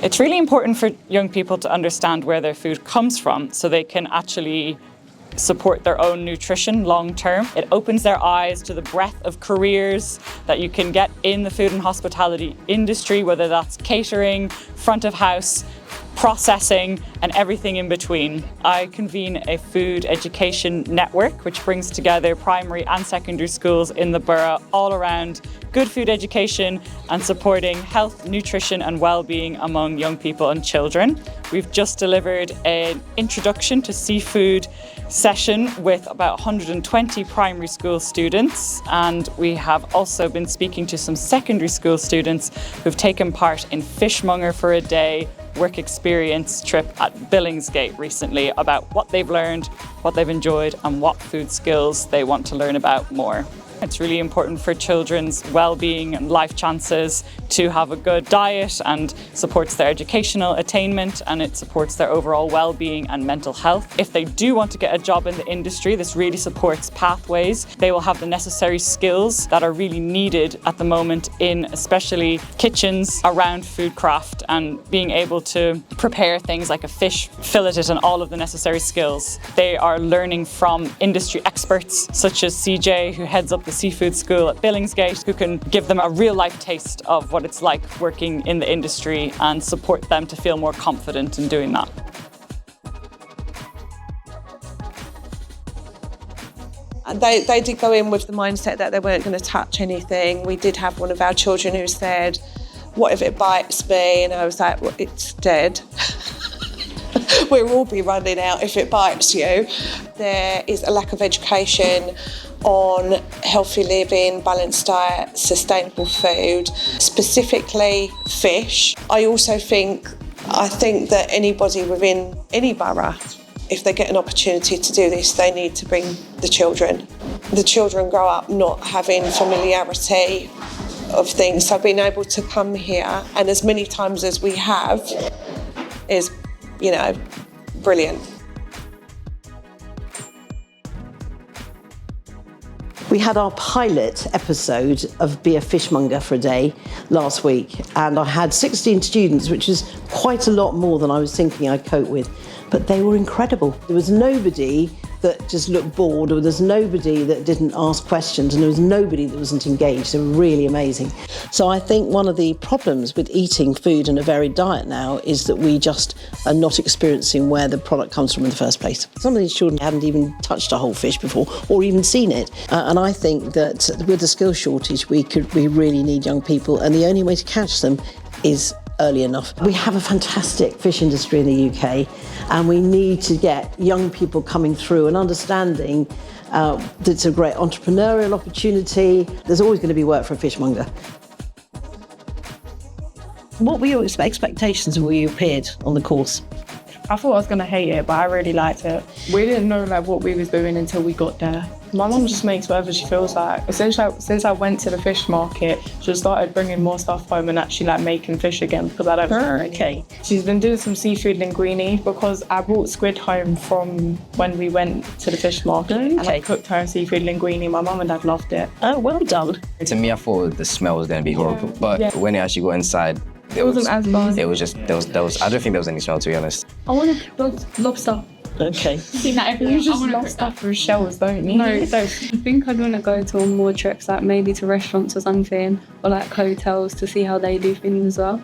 It's really important for young people to understand where their food comes from so they can actually support their own nutrition long term. It opens their eyes to the breadth of careers that you can get in the food and hospitality industry, whether that's catering, front of house, processing, and everything in between. I convene a food education network which brings together primary and secondary schools in the borough all around good food education and supporting health, nutrition and well-being among young people and children. We've just delivered an introduction to seafood session with about 120 primary school students, and we have also been speaking to some secondary school students who've taken part in Fishmonger for a Day work experience trip at Billingsgate recently about what they've learned, what they've enjoyed and what food skills they want to learn about more. It's really important for children's well-being and life chances to have a good diet, and supports their educational attainment, and it supports their overall well-being and mental health. If they do want to get a job in the industry, this really supports pathways. They will have the necessary skills that are really needed at the moment in especially kitchens around food craft, and being able to prepare things like a fish, fillet it, and all of the necessary skills. They are learning from industry experts such as CJ, who heads up the seafood school at Billingsgate, who can give them a real-life taste of what it's like working in the industry and support them to feel more confident in doing that. They did go in with the mindset that they weren't going to touch anything. We did have one of our children who said, "What if it bites me?" And I was like, "Well, it's dead." We'll all be running out if it bites you. There is a lack of education on healthy living, balanced diet, sustainable food, specifically fish. I think that anybody within any borough, if they get an opportunity to do this, they need to bring the children. The children grow up not having familiarity of things, so being able to come here, and as many times as we have, is, brilliant. We had our pilot episode of Be a Fishmonger for a Day last week, and I had 16 students, which is quite a lot more than I was thinking I'd cope with, but they were incredible. There was nobody that just looked bored, or there's nobody that didn't ask questions, and there was nobody that wasn't engaged. They were really amazing. So I think one of the problems with eating food and a varied diet now is that we just are not experiencing where the product comes from in the first place. Some of these children hadn't even touched a whole fish before or even seen it. And I think that with the skill shortage, we really need young people, and the only way to catch them is early enough. We have a fantastic fish industry in the UK, and we need to get young people coming through and understanding that it's a great entrepreneurial opportunity. There's always going to be work for a fishmonger. What were your expectations when you appeared on the course? I thought I was going to hate it, but I really liked it. We didn't know what we was doing until we got there. My mum just makes whatever she feels like. Since I went to the fish market, she started bringing more stuff home and actually making fish again, because I don't. Okay. She's been doing some seafood linguine, because I brought squid home from when we went to the fish market. Okay. And I cooked her seafood linguine. My mum and dad loved it. Oh, well done. To me, I thought the smell was going to be horrible, but when it actually got inside, it wasn't as bad. It was just, there was, I don't think there was any smell, to be honest. I wanted lobster. Okay. Seen that everywhere. You just love stuff for shells, don't you? No, I think I'd want to go to more trips, maybe to restaurants or something, or hotels, to see how they do things as well.